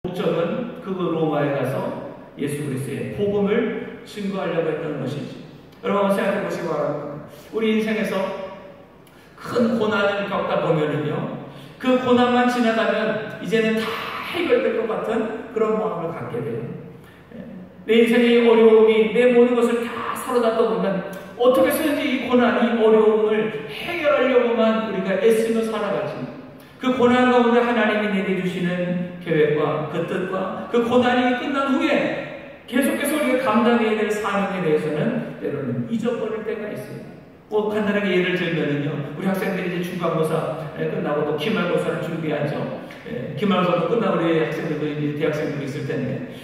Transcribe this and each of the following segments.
목적은 그 로마에 가서 예수 그리스도의 복음을 증거하려고 했던 것이지. 여러분 한번 생각해 보시기 바랍니다. 우리 인생에서 큰 고난을 겪다 보면은요, 그 고난만 지나가면 이제는 다 해결될 것 같은 그런 마음을 갖게 돼요. 내 인생의 어려움이 내 모든 것을 다 사로잡다 보면 어떻게 해서든지 이 고난, 이 어려움을 해결하려고만 우리가 애쓰며 살아가지. 그 고난 가운데 하나님이 내게 주시는 계획과 그 뜻과 그 고난이 끝난 후에 계속해서 우리가 감당해야 될 사명에 대해서는 때로는 잊어버릴 때가 있어요. 간단하게 예를 들면은요, 우리 학생들이 이제 중간고사 끝나고 또 기말고사를 준비하죠. 기말고사도 끝나고 우리 학생들도 이제 대학생들도 있을 텐데,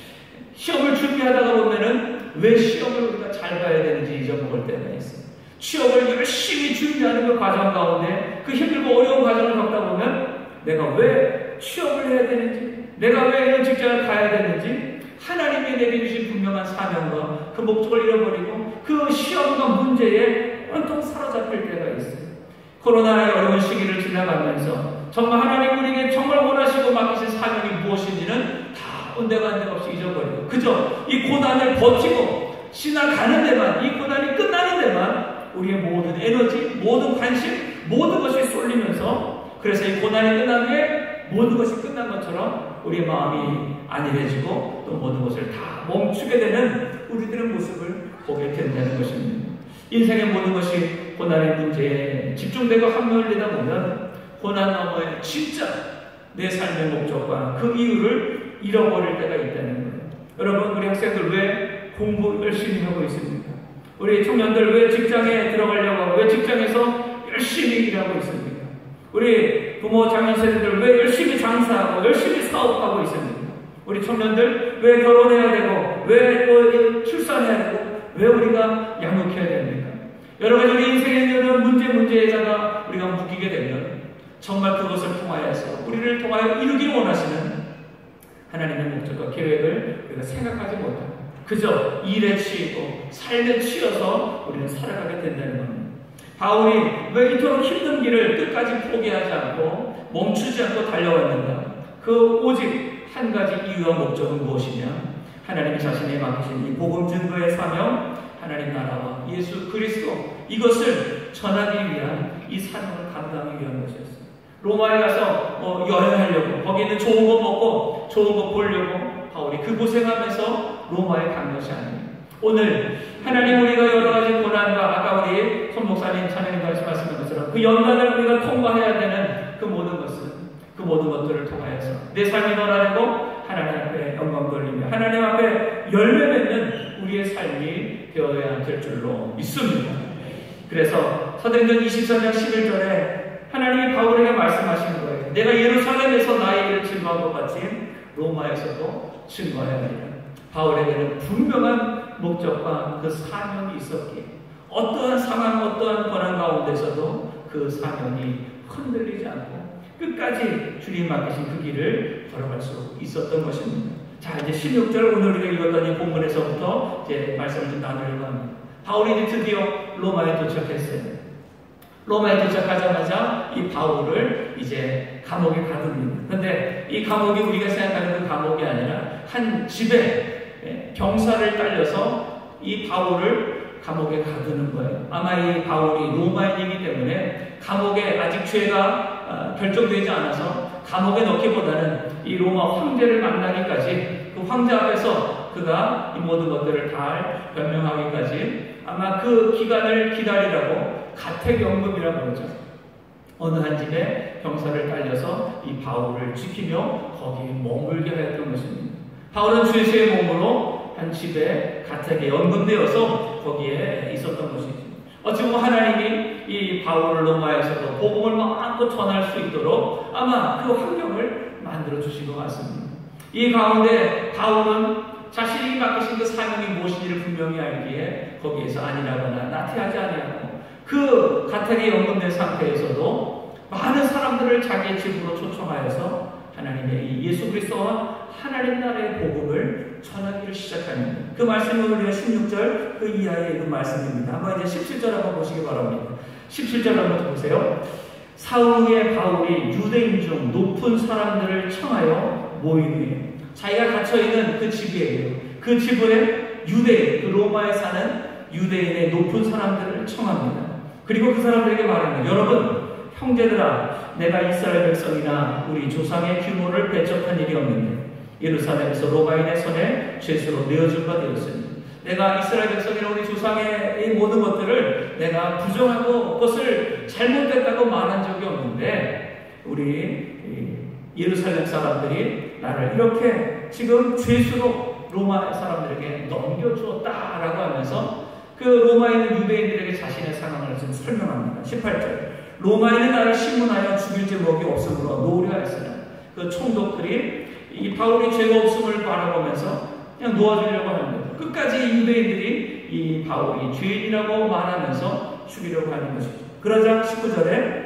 시험을 준비하다가 보면은 왜 시험을 우리가 잘 봐야 되는지 잊어먹을 때가 있어요. 취업을 열심히 준비하는 그 과정 가운데 그 힘들고 어려운 과정을 겪다 보면 내가 왜 취업을 해야 되는지, 내가 왜 이런 직장을 가야 되는지, 하나님이 내게 주신 분명한 사명과 그 목적을 잃어버리고 그 시험과 문제에 온통 사로잡힐 때가 있어요. 코로나의 어려운 시기를 지나가면서 정말 하나님 우리에게 정말 원하시고 맡기신 사명이 무엇인지는 다 온데간데 없이 잊어버리고 그저 이 고난을 버티고 지나가는 데만, 이 고난이 끝나는 데만 우리의 모든 에너지, 모든 관심, 모든 것이 쏠리면서, 그래서 이 고난이 끝난 후에 모든 것이 끝난 것처럼 우리의 마음이 안일해지고 또 모든 것을 다 멈추게 되는 우리들의 모습을 보게 된다는 것입니다. 인생의 모든 것이 고난의 문제에 집중되고 함몰되다 보면 고난 너머에 진짜 내 삶의 목적과 그 이유를 잃어버릴 때가 있다는 거예요. 여러분, 우리 학생들 왜 공부 열심히 하고 있습니까? 우리 청년들 왜 직장에 들어가려고 하고 왜 직장에서 열심히 일하고 있습니까? 우리 부모 장년 세대들 왜 열심히 장사하고 열심히 사업하고 있습니까? 우리 청년들 왜 결혼해야 되고 왜 또 출산해야 되고 왜 우리가 양육해야 됩니까? 여러 가지 우리 인생에 있는 문제에다가 우리가 묶이게 되면 정말 그것을 통하여서 우리를 통하여 이루기를 원하시는 하나님의 목적과 계획을 우리가 생각하지 못하고 그저 일에 치이고 삶에 치여서 우리는 살아가게 된다는 겁니다. 바울이 왜 이토록 힘든 길을 끝까지 포기하지 않고 멈추지 않고 달려왔는가? 그 오직 한 가지 이유와 목적은 무엇이냐? 하나님이 자신이 맡기신 이 복음 증거의 사명, 하나님 나라와 예수 그리스도, 이것을 전하기 위한 이 사명을 감당하기 위한 것이었어요. 로마에 가서 여행하려고, 거기 있는 좋은 거 먹고 좋은 거 보려고 바울이 그 고생하면서 로마에 간 것이 아니에요. 오늘 하나님 우리가 여러 가지 고난과 아까 우리 손 목사님 찬양님 말씀하신 것처럼 그 연단을 우리가 통과해야 되는 그 모든 것들을 통하여서 내 삶이 변화되고 하나님 앞에 영광 돌리며 하나님 앞에 열매 맺는 우리의 삶이 되어야 될 줄로 믿습니다. 그래서 사도행전 23장 11절에 하나님이 바울에게 말씀하신 거예요. 내가 예루살렘에서 나의 일을 증거한 것 같이 로마에서도 증거해야 합니다. 바울에게는 분명한 목적과 그 사명이 있었기에 어떠한 상황, 어떠한 고난 가운데서도 그 사명이 흔들리지 않고 끝까지 주님 맡기신 그 길을 걸어갈 수 있었던 것입니다. 자, 이제 16절 오늘 우리가 읽었던 이 본문에서부터 이제 말씀을 좀 나누려고 합니다. 바울이 이제 드디어 로마에 도착했어요. 로마에 도착하자마자 이 바울을 이제 감옥에 가둡니다. 그런데 이 감옥이 우리가 생각하는 그 감옥이 아니라 한 집에 병사를 딸려서 이 바울을 감옥에 가두는 거예요. 아마 이 바울이 로마인이기 때문에 감옥에 아직 죄가 결정되지 않아서 감옥에 넣기보다는 이 로마 황제를 만나기까지 그 황제 앞에서 그가 이 모든 것들을 다 변명하기까지 아마 그 기간을 기다리라고 가택연금이라고 그러죠. 어느 한 집에 병사를 딸려서 이 바울을 지키며 거기에 머물게 하였던 것입니다. 바울은 죄수의 몸으로 한 집에 가택에 연금되어서 거기에 있었던 것이죠. 어찌 보면 하나님이 이 바울을 로마에서도 복음을 마음껏 전할 수 있도록 아마 그 환경을 만들어 주신 것 같습니다. 이 가운데 바울은 자신이 맡기신 그 사명이 무엇인지를 분명히 알기에 거기에서 아니라거나 나태하지 아니하고 그 가택에 연금된 상태에서도 많은 사람들을 자기의 집으로 초청하여서 하나님의 이 예수 그리스도와 하나님 나라의 복음을 전하기를 시작합니다. 그 말씀은 우리가 16절 그 이하의 그 말씀입니다. 한번 이제 17절 한번 보시기 바랍니다. 17절 한번 보세요. 사흘 후에 바울이 유대인 중 높은 사람들을 청하여 모인 후에 자기가 갇혀있는 그 집이에요. 그 집에 유대인, 그 로마에 사는 유대인의 높은 사람들을 청합니다. 그리고 그 사람들에게 말합니다. 여러분, 형제들아, 내가 이스라엘 백성이나 우리 조상의 규모를 배척한 일이 없는데 예루살렘에서 로마인의 손에 죄수로 내어줄 바 되었으니 내가 이스라엘 백성이나 우리 조상의 이 모든 것들을 내가 부정하고 그것을 잘못됐다고 말한 적이 없는데 우리 예루살렘 사람들이 나를 이렇게 지금 죄수로 로마 사람들에게 넘겨주었다라고 하면서 그 로마인 유대인들에게 자신의 상황을 지금 설명합니다. 18절 로마인은 나를 신문하여 죽일 제목이 없으므로 노려하였으나 그 총독들이 이 바울이 죄가 없음을 바라보면서 그냥 놓아주려고 하는 거예요. 끝까지 유대인들이 이 바울이 죄인이라고 말하면서 죽이려고 하는 것이죠. 그러자 19절에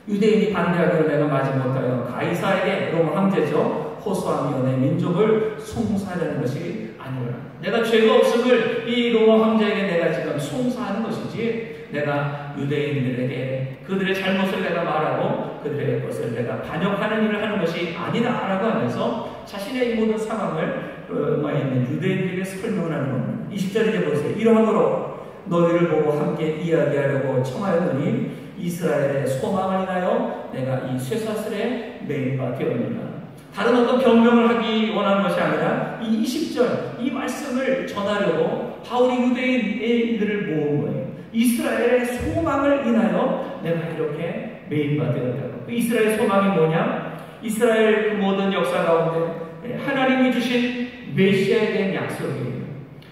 유대인이 반대하기를 내가 마지못하여 가이사에게 로마 황제죠 호소하며 내 민족을 송사하려는 것이 아니라 내가 죄가 없음을 이 로마 황제에게 내가 지금 송사하는 것이지 내가 유대인들에게 그들의 잘못을 내가 말하고 그들의 것을 내가 반역하는 일을 하는 것이 아니다라고 하면서 자신의 이 모든 상황을 로마에 있는 유대인들에게 설명을 하는 겁니다. 20절에 보세요. 이러함으로 너희를 보고 함께 이야기하려고 청하였더니 이스라엘의 소망을 인하여 내가 이 쇠사슬에 매인 바 되었느니라. 다른 어떤 변명을 하기 원하는 것이 아니라 이 20절 이 말씀을 전하려고 바울이 유대인들을 모은 거예요. 이스라엘의 소망을 인하여 내가 이렇게 매인 바 되었다고. 이스라엘의 소망이 뭐냐? 이스라엘 그 모든 역사 가운데 하나님이 주신 메시아에 대한 약속이에요.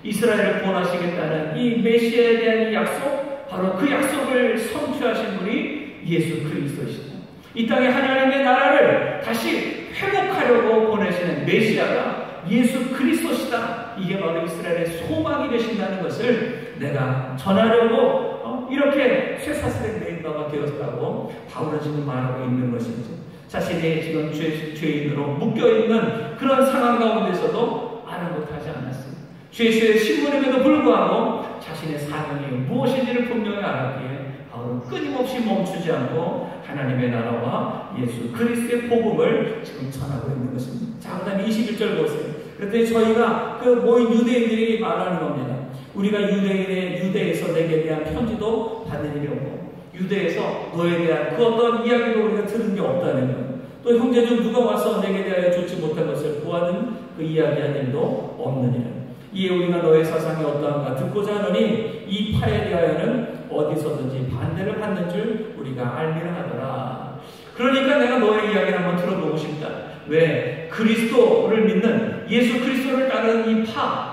이스라엘을 구원하시겠다는 이 메시아에 대한 이 약속, 바로 그 약속을 성취하신 분이 예수 그리스도시다. 이 땅에 하나님의 나라를 다시 회복하려고 보내시는 메시아가 예수 그리스도시다. 이게 바로 이스라엘의 소망이 되신다는 것을 내가 전하려고 이렇게 쇠사슬에 매인 바가 되었다고 바울은 지금 말하고 있는 것이죠. 자신이 지금 죄인으로 묶여있는 그런 상황 가운데서도 아랑곳하지 않았어요. 죄수의 신분임에도 불구하고 자신의 사명이 무엇인지를 분명히 알았기에 바울은 끊임없이 멈추지 않고 하나님의 나라와 예수 그리스도의 복음을 지금 전하고 있는 것입니다. 자, 그 다음에 21절 보세요. 그랬더니 저희가 그 모인 유대인들이 말하는 겁니다. 우리가 유대에서 내게 대한 편지도 받는 일이 없고 유대에서 너에 대한 그 어떤 이야기도 우리가 들은 게 없다는 거예요. 또 형제 중 누가 와서 내게 대하여 좋지 못한 것을 구하는 그 이야기한 일도 없느니라. 이에 우리가 너의 사상이 어떠한가 듣고자 하노니 이 파에 대하여는 어디서든지 반대를 받는 줄 우리가 알미라 하더라. 그러니까 내가 너의 이야기를 한번 들어보고 싶다. 왜? 그리스도를 믿는 예수 그리스도를 따르는 이 파,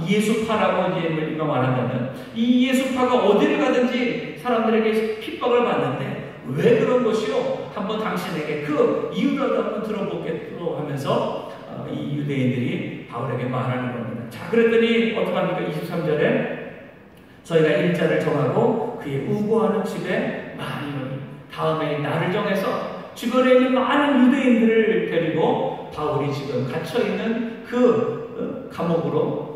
예수파라고 이제 우리가 말한다면 이 예수파가 어디를 가든지 사람들에게 핍박을 받는데 왜 그런 것이요? 한번 당신에게 그 이유라도 한번 들어보겠소 하면서 이 유대인들이 바울에게 말하는 겁니다. 자, 그랬더니 어떡합니까? 23절에 저희가 일자를 정하고 그의 우고하는 집에 많이 오니 다음에 날을 정해서 주변에 있는 많은 유대인들을 데리고 바울이 지금 갇혀있는 그 감옥으로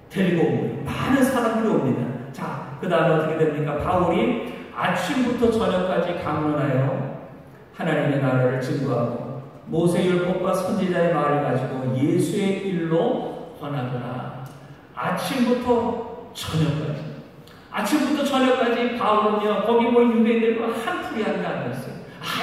데리고 오고 많은 사람들이 옵니다. 자, 그 다음에 어떻게 됩니까? 바울이 아침부터 저녁까지 강론하여 하나님의 나라를 증거하고 모세율법과 선지자의 말을 가지고 예수의 일로 권하더라. 아침부터 저녁까지 바울은요 거기 모인 유대인들과 한풀이 하지 않았어요.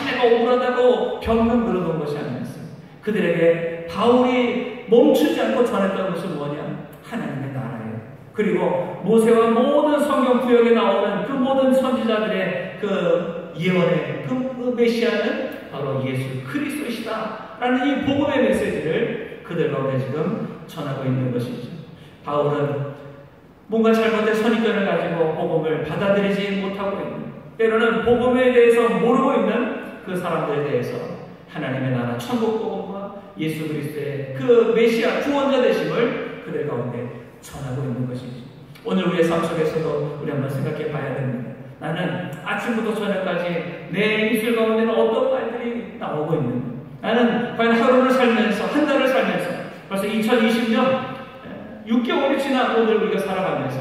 내가 억울하다고 병명 늘어놓은 것이 아니었어요. 그들에게 바울이 멈추지 않고 전했던 것은 뭐냐? 하나님의 나라예요. 그리고 모세와 모든 성경 구역에 나오는 그 모든 선지자들의 그 예언의 그 메시아는 바로 예수 그리스도시다 라는 이 복음의 메시지를 그들 가운데 지금 전하고 있는 것이죠. 바울은 뭔가 잘못된 선입견을 가지고 복음을 받아들이지 못하고 있는, 때로는 복음에 대해서 모르고 있는 그 사람들에 대해서 하나님의 나라 천국 복음과 예수 그리스도의 그 메시아 구원자 되심을 그들 가운데 전하고 있는 것이죠. 오늘 우리의 삶 속에서도 우리 한번 생각해 봐야 됩니다. 나는 아침부터 저녁까지 내 입술 가운데는 어떤 말들이 나오고 있는가? 나는 과연 하루를 살면서, 한 달을 살면서, 벌써 2020년 6개월이 지난 오늘 우리가 살아가면서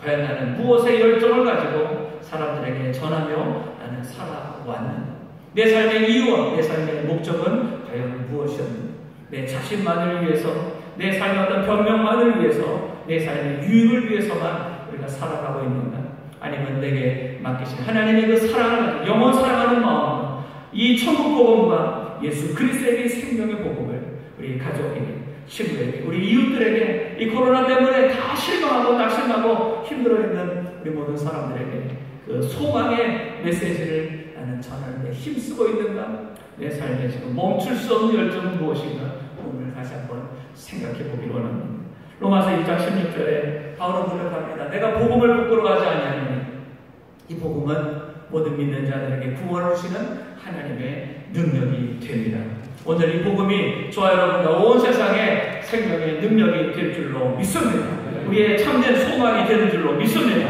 과연 나는 무엇의 열정을 가지고 사람들에게 전하며 나는 살아왔는가? 내 삶의 이유와 내 삶의 목적은 과연 무엇이었는가? 내 자신만을 위해서, 내 삶의 어떤 변명만을 위해서, 내 삶의 유익을 위해서만 우리가 살아가고 있는가? 아니면 내게 맡기신 하나님의 그 사랑을, 영원 사랑하는 마음, 이 천국 복음과 예수 그리스도의 생명의 복음을 우리 가족에게, 친구에게, 우리 이웃들에게, 이 코로나 때문에 다 실망하고 낙심하고 힘들어 있는 우리 모든 사람들에게 그 소망의 메시지를 나는 전하는데 힘쓰고 있는가? 내 삶에 지금 멈출 수 없는 열정은 무엇인가? 오늘 다시 한번 생각해 보기를 원합니다. 로마서 1장 16절에 바울은 고백합니다. 내가 복음을 부끄러워하지 아니하노니 이 복음은 모든 믿는 자들에게 구원을 주시는 하나님의 능력이 됩니다. 오늘 이 복음이 저와 여러분과 온 세상에 생명의 능력이 될 줄로 믿습니다. 우리의 참된 소망이 되는 줄로 믿습니다.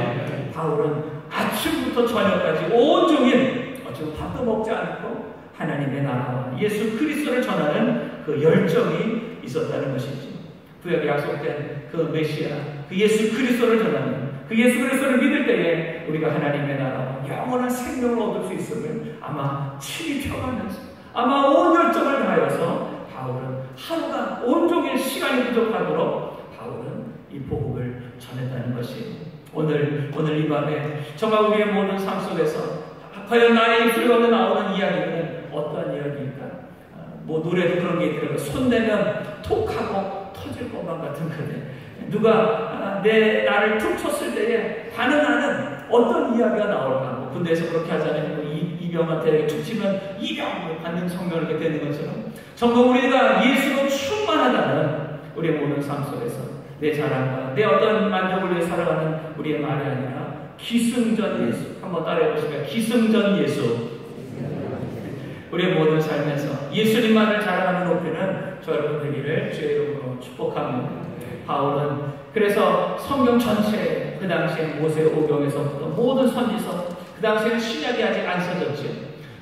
바울은 아침부터 저녁까지 온종일 어쩌고 밥도 먹지 않고 하나님의 나라와 예수 그리스도를 전하는 그 열정이 있었다는 것이지. 구약에 약속된 그 메시아, 그 예수 그리스도를 전하는 그 예수 그리스도를 믿을 때에 우리가 하나님의 나라와 영원한 생명을 얻을 수 있음을 아마 친히 펴가면서 아마 온 열정을 다하여서 바울은 하루가 온종일 시간이 부족하도록 바울은 이 복음을 전했다는 것이에요. 오늘 이 밤에 정말 우리의 모든 삶 속에서 과연 나의 입술 가운데 나오는 이야기는 어떠한 이야기일까? 뭐 노래도 그런 게 있더라고요. 손대면 톡하고 터질 것만 같은 그대. 누가 나를 툭 쳤을 때에 반응하는 어떤 이야기가 나올까? 뭐 군대에서 그렇게 하잖아요. 뭐 이병한테 툭 치면 이병 받는 성명을 이렇게 되는 것처럼 정말 우리가 예수로 충만하다는 우리의 모든 삶 속에서 내 자랑과 내 어떤 만족을 위해 살아가는 우리의 말이 아니라 기승전 예수. 한번 따라해 보실까요? 기승전 예수. 우리의 모든 삶에서 예수님만을 자랑하는 높이는 저 여러분 되기를 주의 이름으로 축복합니다. 바울은 그래서 성경 전체, 그 당시에 모세 오경에서부터 모든 선지서, 그 당시에는 신약이 아직 안 써졌죠.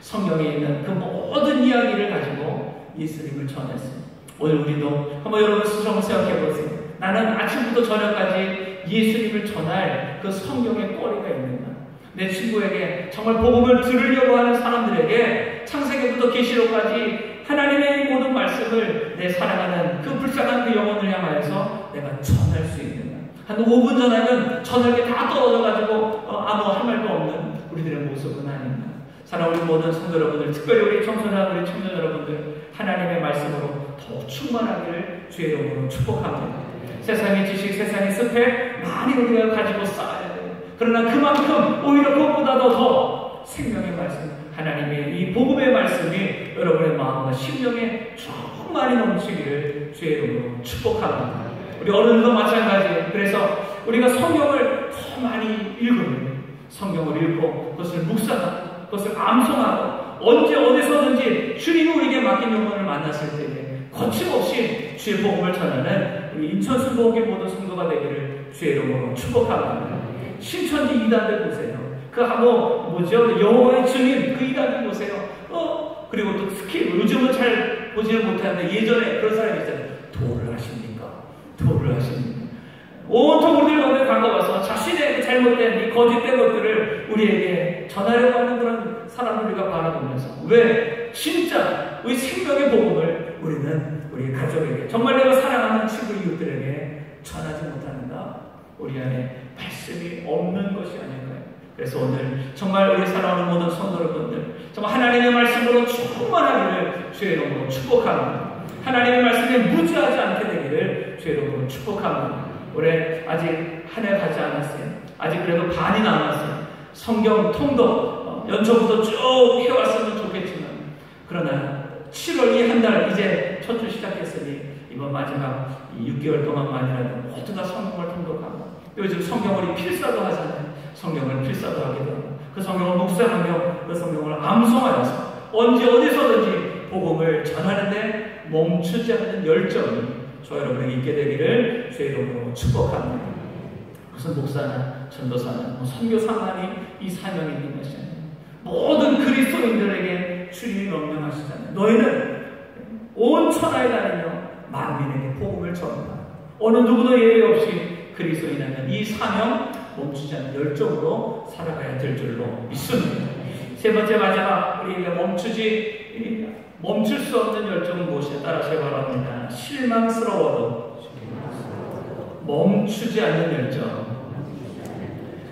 성경에 있는 그 모든 이야기를 가지고 예수님을 전했어요. 오늘 우리도 한번 여러분 스스로 한번 생각해 보세요. 나는 아침부터 저녁까지 예수님을 전할 그 성경의 꼬리가 있는가? 내 친구에게 정말 복음을 들으려고 하는 사람들에게 창세기부터 계시록까지 하나님의 모든 말씀을 내 사랑하는 그 불쌍한 그 영혼을 향하여서 내가 전할 수 있는가? 한 5분 전하면 전할 게 다 떨어져가지고 아무 할 말도 없는 우리들의 모습은 아닌가? 사랑하는 우리 모든 성도 여러분들, 특별히 우리 청소년, 우리 청년 여러분들 하나님의 말씀으로 더 충만하기를 주의 이름으로 축복합니다. 세상의 지식, 세상의 스펙 많이 우리가 가지고 쌓아야 돼요. 그러나 그만큼 오히려 그것보다도 더 생명의 말씀, 하나님의 이 복음의 말씀이 여러분의 마음과 심령에 충만히 넘치기를 주의 이름으로 축복합니다. 우리 어른도 마찬가지예요. 그래서 우리가 성경을 더 많이 읽으면 성경을 읽고 그것을 묵상하고 그것을 암송하고 언제 어디서든지 주님이 우리에게 맡긴 영혼을 만났을 때에 거침없이 주의 복음을 전하는 우리 인천순복의 모든 성도가 되기를 주의 이름으로 축복합니다. 신천지 이단들 보세요. 뭐죠? 여호와의 증인 그 이단들 보세요. 그리고 또 특히 요즘은 잘 보지는 못하는데 예전에 그런 사람이 있잖아요. 도를 하십니까? 도를 하십니까? 온통 우리들 가운데 반가워서 자신의 그 잘못된 이 거짓된 것들을 우리에게 전하려고 하는 그런 사람을 우리가 바라보면서 왜 진짜 우리 생명의 복음을 우리는 우리 가족에게 정말 내가 사랑하는 친구 이웃들에게 전하지 못하는가? 우리 안에 말씀이 없는 것이 아닐까요? 그래서 오늘 정말 우리 사랑하는 모든 성도 여러분들 정말 하나님의 말씀으로 충만하기를 주의 이름으로 축복합니다. 하나님의 말씀에 무지하지 않게 되기를 주의 이름으로 축복합니다. 올해 아직 한 해 가지 않았어요. 아직 그래도 반이 남았어요. 성경 통독 연초부터 쭉 해왔으면 좋겠지만 그러나 7월 이 한 달 이제 첫 주 시작했으니 이번 마지막 6개월 동안만이라도 모두가 성경을 통독하고 요즘 성경을 필사도 하잖아요. 성경을 필사도 하기도 하고 그 성경을 묵상하며 그 성경을 암송하여서 언제 어디서든지 복음을 전하는데 멈추지 않는 열정이 저 여러분에게 있게 되기를 주의 이름으로 축복합니다. 무슨 목사나 전도사나 선교사만이 이 사명이 있는 것이 아니에요. 모든 그리스도인들에게 주님이 명령하시잖아요. 너희는 온 천하에 다니며 만민에게 복음을 전하라. 어느 누구도 예외 없이 그리스도인이라면 이 사명 멈추지 않는 열정으로 살아가야 될 줄로 믿습니다. 세 번째 마지막 우리에게 멈추지 멈출 수 없는 열정은 무엇이냐? 따라서 바랍니다. 실망스러워도 멈추지 않는 열정.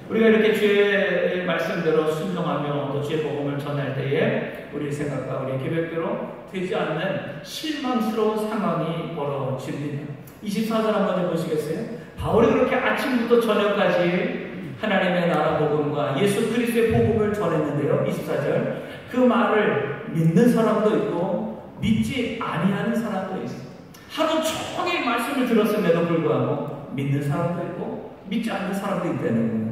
우리가 이렇게 주의 말씀대로 순종하며 또 주의 복음을 전할 때에 우리 생각과 우리 계획대로 되지 않는 실망스러운 상황이 벌어집니다. 24절 한번 해보시겠어요? 바울이 그렇게 아침부터 저녁까지 하나님의 나라 복음과 예수 그리스도의 복음을 전했는데요. 24절 그 말을 믿는 사람도 있고 믿지 아니하는 사람도 있어요. 하루 종일 말씀을 들었음에도 불구하고 믿는 사람도 있고 믿지 않는 사람도 있다는 거예요.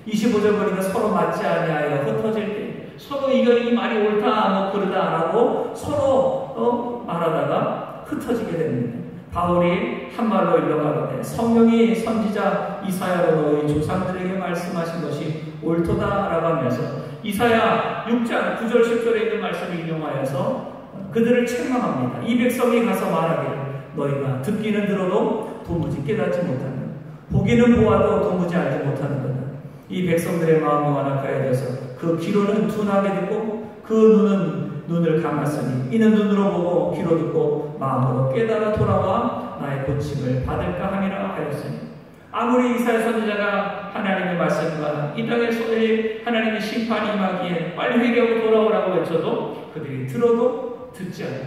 25절 보니까 서로 맞지 아니하여 흩어질 때 서로 이 말이 옳다 뭐 그러다라고 서로 말하다가 흩어지게 됩니다. 바울이 한 말로 일러가는데 성령이 선지자 이사야로 너희 조상들에게 말씀하신 것이 옳도다라고 하면서 이사야 6장 9절 10절에 있는 말씀을 인용하여서 그들을 책망합니다. 이 백성이 가서 말하기를 너희가 듣기는 들어도 도무지 깨닫지 못하는 보기는 보아도 도무지 알지 못하는 거다. 이 백성들의 마음이 완악하여져서 그 귀로는 둔하게 듣고 그 눈을 감았으니 이는 눈으로 보고 귀로 듣고 마음으로 깨달아 돌아와 나의 고침을 받을까 함이라 하였으니 아무리 이사야 선지자가 하나님의 말씀과 이 땅에 하나님의 심판이 임하기에 빨리 회개하고 돌아오라고 외쳐도 그들이 들어도 듣지 않아요.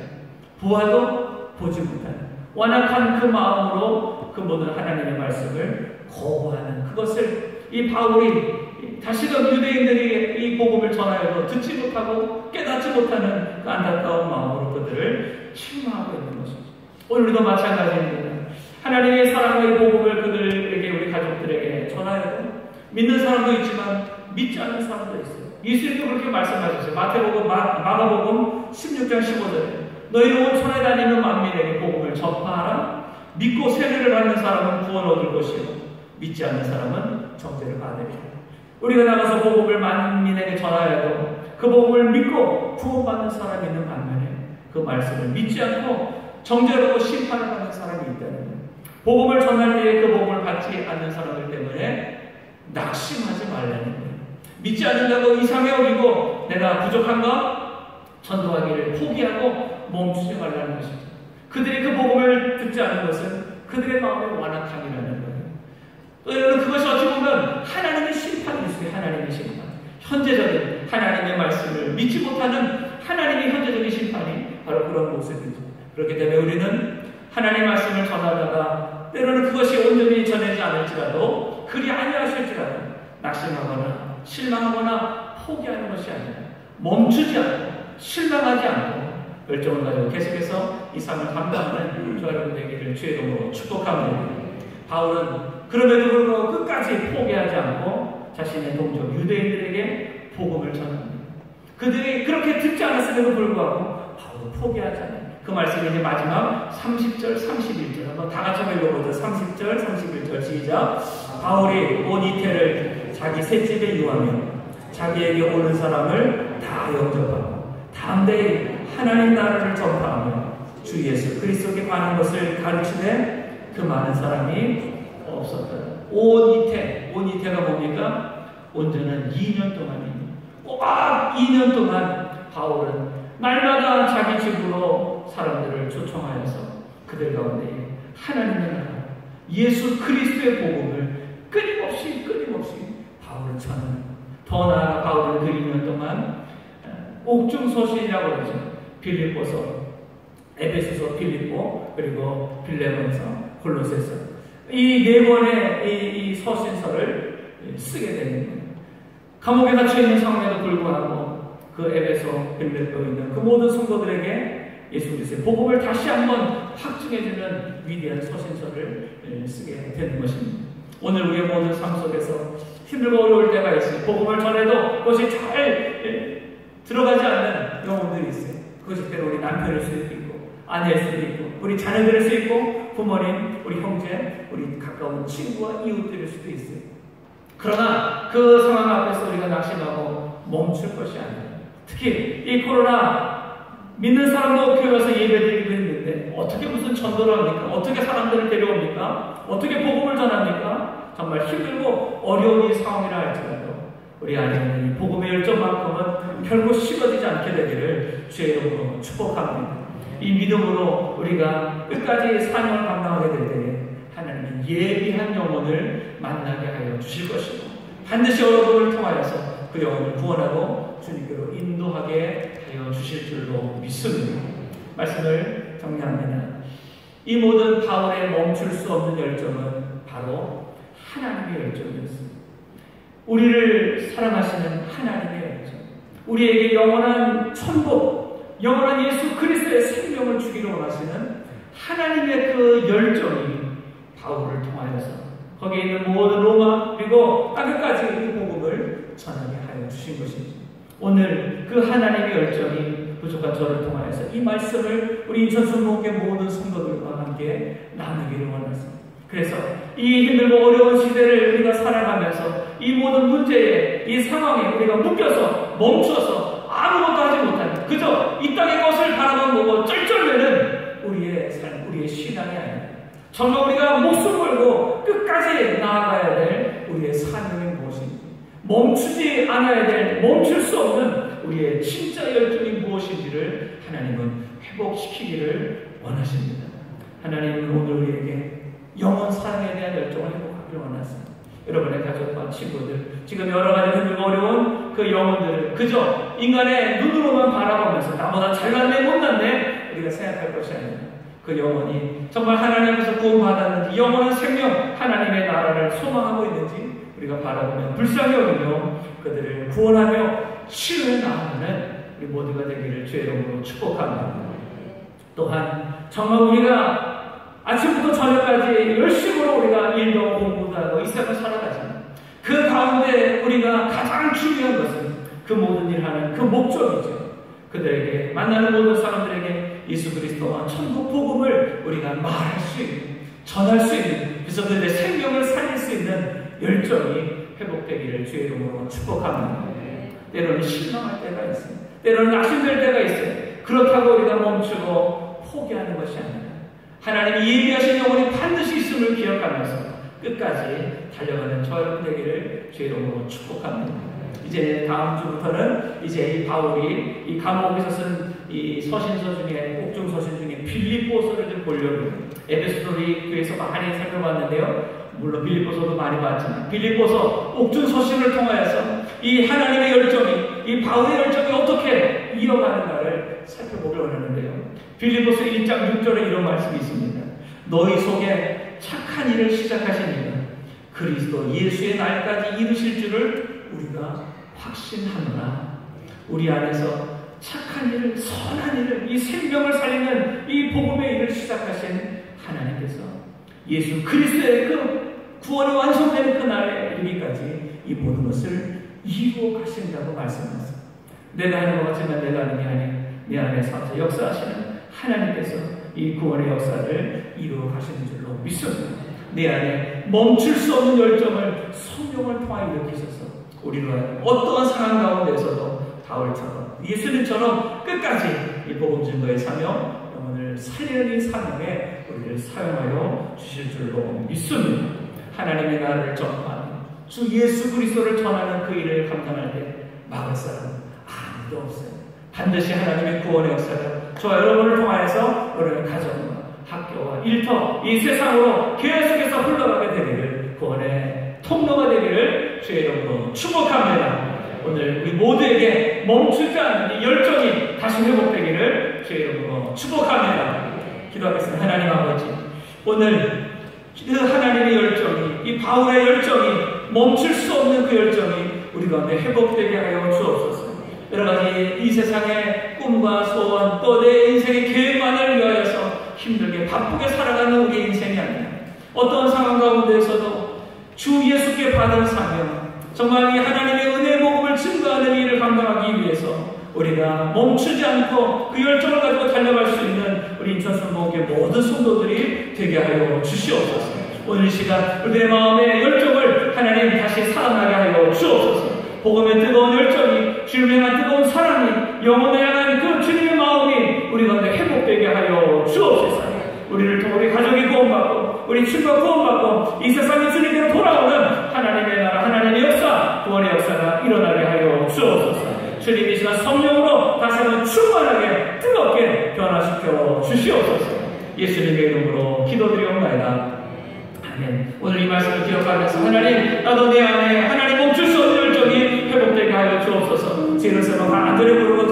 보아도 보지 못하는 완악한 그 마음으로 그 모든 하나님의 말씀을 거부하는 그것을 이 바울이 다시금 유대인들이 이 복음을 전하여도 듣지 못하고 깨닫지 못하는 그 안타까운 마음으로 그들을 책망하고 있는 것이죠. 오늘도 마찬가지입니다. 하나님의 사랑의 복음을 그들에게 우리 가족들에게 전하여도 믿는 사람도 있지만 믿지 않는 사람도 있어요. 예수님도 그렇게 말씀하셨어요. 마태복음, 마가복음 16장 15절에 너희는 온 천에 다니는 만민에게 복음을 전파하라. 믿고 세례를 받는 사람은 구원 얻을 것이요 믿지 않는 사람은 정죄를 받으리라. 우리가 나가서 복음을 만민에게 전하여도 그 복음을 믿고 구원받는 사람이 있는 반면에 그 말씀을 믿지 않고 정죄로 심판을 받는 사람이 있다는 거예요. 복음을 전할 때에 그 복음을 받지 않는 사람들 때문에 낙심하지 말라는 거예요. 믿지 않는다고 이상해 여기고 내가 부족한가? 전도하기를 포기하고 멈추지 말라는 것이죠. 그들이 그 복음을 듣지 않는 것은 그들의 마음의 완악함이라는 거예요. 여러분 그것이 어찌 보면 하나님의 심판일 수 있어요. 하나님의 심판. 현재적인 하나님의 말씀을 믿지 못하는 하나님의 현재적인 심판이 바로 그런 모습이죠. 그렇기 때문에 우리는 하나님의 말씀을 전하다가 때로는 그것이 온전히 전하지 않을지라도 그리 아니하실지라도 낙심하거나 실망하거나 포기하는 것이 아니라 멈추지 않고 실망하지 않고 열정을 가지고 계속해서 이 삶을 감당하는 저와 여러분 되기를 주의 이름으로 축복합니다. 바울은 그럼에도 불구하고 끝까지 포기하지 않고 자신의 동족 유대인들에게 복음을 전합니다. 그들이 그렇게 듣지 않았음에도 불구하고 바울은 포기하지 않아요. 그 말씀이 이제 마지막 30절, 31절 한번 다 같이 읽어보죠. 30절, 31절 시작. 바울이 온 이태를 자기 셋집에 유하며 자기에게 오는 사람을 다 영접하고 담대히 하나님 나라를 전파하며 주 예수 그리스도께 관한 것을 가르치되 그 많은 사람이 없었다. 온 이태가 뭡니까? 온전한 2년 동안입니다. 꼬박 2년 동안 바울은 날마다 자기 집으로 사람들을 초청하여서 그들 가운데 하나님의 나라 예수 그리스도의 복음을 끊임없이 바울을 전하는 더 나아가 바울은 그 2년 동안 옥중서신이라고 그러죠. 빌립보서, 에베소서, 필립보, 그리고 빌레몬서, 골로새서 이 네 권의 이 서신서를 쓰게 되는 거예요. 감옥에 갇혀 있는 상황에도 불구하고 그 에베소, 빌립보에 있는 그 모든 성도들에게 예수 그리스도의 복음을 다시 한번 확증해주는 위대한 서신서를 쓰게 되는 것입니다. 오늘 우리의 모든 삶 속에서 힘들고 어려울 때가 있어요. 복음을 전해도 그것이 잘 들어가지 않는 영혼들이 있어요. 그것이 때로 우리 남편일 수도 있고 아내일 수도 있고 우리 자녀들일 수도 있고 부모님, 우리 형제, 우리 가까운 친구와 이웃들일 수도 있어요. 그러나 그 상황 앞에서 우리가 낙심하고 멈출 것이 아니에요. 특히 이 코로나 믿는 사람도 교회 와서 예배드리고 있는데 어떻게 무슨 전도를 합니까? 어떻게 사람들을 데려옵니까? 어떻게 복음을 전합니까? 정말 힘들고 어려운 이 상황이라 할지라도 우리 안에 있는 이 복음의 열정만큼은 결코 식어지지 않게 되기를 주의 이름으로 축복합니다. 이 믿음으로 우리가 끝까지 사명을 감당하게 될 때에 하나님은 예비한 영혼을 만나게 하여 주실 것이고 반드시 여러분을 통하여서 그 영혼을 구원하고 주님께로 인도하게 하여 주실 줄로 믿습니다. 말씀을 정리합니다. 이 모든 바울의 멈출 수 없는 열정은 바로 하나님의 열정이었습니다. 우리를 사랑하시는 하나님의 열정, 우리에게 영원한 천국, 영원한 예수 그리스도의 생명을 주기로 원하시는 하나님의 그 열정이 바울을 통하여서 거기에 있는 모든 로마 그리고 땅끝까지 이 복음을 전하게 하여 주신 것입니다. 오늘 그 하나님의 열정이 부족한 저를 통하여서 이 말씀을 우리 인천순복의 모든 성도들과 함께 나누기를 원했습니다. 그래서 이 힘들고 어려운 시대를 우리가 살아가면서 이 모든 문제에, 이 상황에 우리가 묶여서 멈춰서 아무것도 하지 못하는 그저 이 땅의 것을 바라만 보고 쩔쩔매는 우리의 삶, 우리의 신앙이 아닙니다. 정말 우리가 목숨 걸고 끝까지 나아가야 될 우리의 사명이 무엇인지, 멈추지 않아야 될, 멈출 수 없는 우리의 진짜 열정이 무엇인지를 하나님은 회복시키기를 원하십니다. 하나님은 오늘 우리에게 영원 사랑에 대한 열정을 회복하기를 원하십니다. 여러분의 가족과 친구들, 지금 여러 가지 힘들고 어려운 그 영혼들을 그저 인간의 눈으로만 바라보면서 나보다 잘났네 못났네 우리가 생각할 것이 아니라 그 영혼이 정말 하나님께서 구원받았는지 영원한 생명 하나님의 나라를 소망하고 있는지 우리가 바라보면 불쌍히 여기며 그들을 구원하며 치유해 나가는 우리 모두가 되기를 주의 이름으로 축복합니다. 또한 정말 우리가 아침부터 저녁까지 열심으로 우리가 일도 공부도 하고 이 세상을 살아가지만 그 가운데 우리가 가장 중요한 것은 그 모든 일을 하는 그 목적이죠. 그들에게 만나는 모든 사람들에게 예수 그리스도와 천국 복음을 우리가 말할 수 있는, 전할 수 있는, 그래서 그들의 생명을 살릴 수 있는 열정이 회복되기를 주의 이름으로 축복합니다. 때로는 실망할 때가 있습니다. 때로는 낙심될 때가 있어요. 그렇다고 우리가 멈추고 포기하는 것이 아니라 하나님이 예비하신 영혼이 반드시 있음을 기억하면서 끝까지 달려가는 저 여러분 되기를 주의 이름으로 축복합니다. 이제 다음 주부터는 이제 이 바울이 이 감옥에서 쓴 이 서신서 중에 옥중 서신 중에 빌립보서를 좀 보려고 에베소서를 교회에서 많이 살펴봤는데요. 물론 빌립보서도 많이 봤지만 빌립보서 옥중 서신을 통하여서 이 하나님의 열정이 이 바울의 열정이 어떻게 이어가는가를 살펴보길 원하는데요. 빌립보서 1장 6절에 이런 말씀이 있습니다. 너희 속에 착한 일을 시작하신 이가 그리스도 예수의 날까지 이루실 줄을 우리가 확신하노라. 우리 안에서 착한 일을, 선한 일을, 이 생명을 살리는 이 복음의 일을 시작하신 하나님께서 예수 그리스도의 그 구원이 완성되는 그날에 이르기까지 이 모든 것을 이루어 가신다고 말씀하셨습니다. 내가 하는 것 같지만 내가 하는 게 아니라 내 안에서 역사하시는 하나님께서 이 구원의 역사를 이루어 가시는 줄로 믿습니다. 내 안에 멈출 수 없는 열정을 성령을 통하여 일으키셔서 우리로 하여금 어떠한 상황 가운데서도 바울처럼 예수님처럼 끝까지 이 복음 증거의 사명, 영혼을 살리는 이 사명에 우리를 사용하여 주실 줄로 믿습니다. 하나님의 나라를 전파하는 주 예수 그리스도를 전하는 그 일을 감당할 때 막을 사람은 아무도 없어요. 반드시 하나님의 구원의 역사가 저와 여러분을 통하여서 여러분의 가정과 학교와 일터, 이 세상으로 계속해서 흘러가게 되기를, 구원의 통로가 되기를 주의 이름으로 축복합니다. 오늘 우리 모두에게 멈추지 않는 이 열정이 다시 회복되기를 주의 이름으로 축복합니다. 기도하겠습니다. 하나님 아버지, 오늘 그 하나님의 열정이, 이 바울의 열정이, 멈출 수 없는 그 열정이 우리 가운데 회복되게 하여 주옵소서. 여러 가지 이 세상의 꿈과 소원, 또 내 인생의 계획만을 위하여서 힘들게 바쁘게 살아가는 우리 인생이 아니라 어떤 상황 가운데에서도 주 예수께 받은 사명, 정말 이 하나님의 은혜의 복음을 증거하는 일을 감당하기 위해서 우리가 멈추지 않고 그 열정을 가지고 달려갈 수 있는 우리 인천순복의 모든 성도들이 되게 하여 주시옵소서. 오늘 이 시간 우리의 마음의 열정을 하나님 다시 살아나게 하여 주옵소서. 복음의 뜨거운 열정이, 주님의 향한 뜨거운 사랑이, 영혼을 향한 그 주님의 마음이 우리 가운데 회복되게 하여 주옵소서. 우리를 통해 우리 가족이 구원받고 우리 친구가 구원받고 이 세상이 주님께로 돌아오는 하나님의 나라, 하나님의 역사, 구원의 역사가 이루어지게 주님 이 시간 성령으로 다시 한번 충만하게 뜨겁게 변화시켜 주시옵소서. 예수님의 이름으로 기도드리옵나이다. 아멘. 오늘 이 말씀을 기억하면서 하나님, 나도 내 안에 하나님 멈출 수 없는 열정이 회복되게 하여 주옵소서. 제 이런 생각 안전히 부르고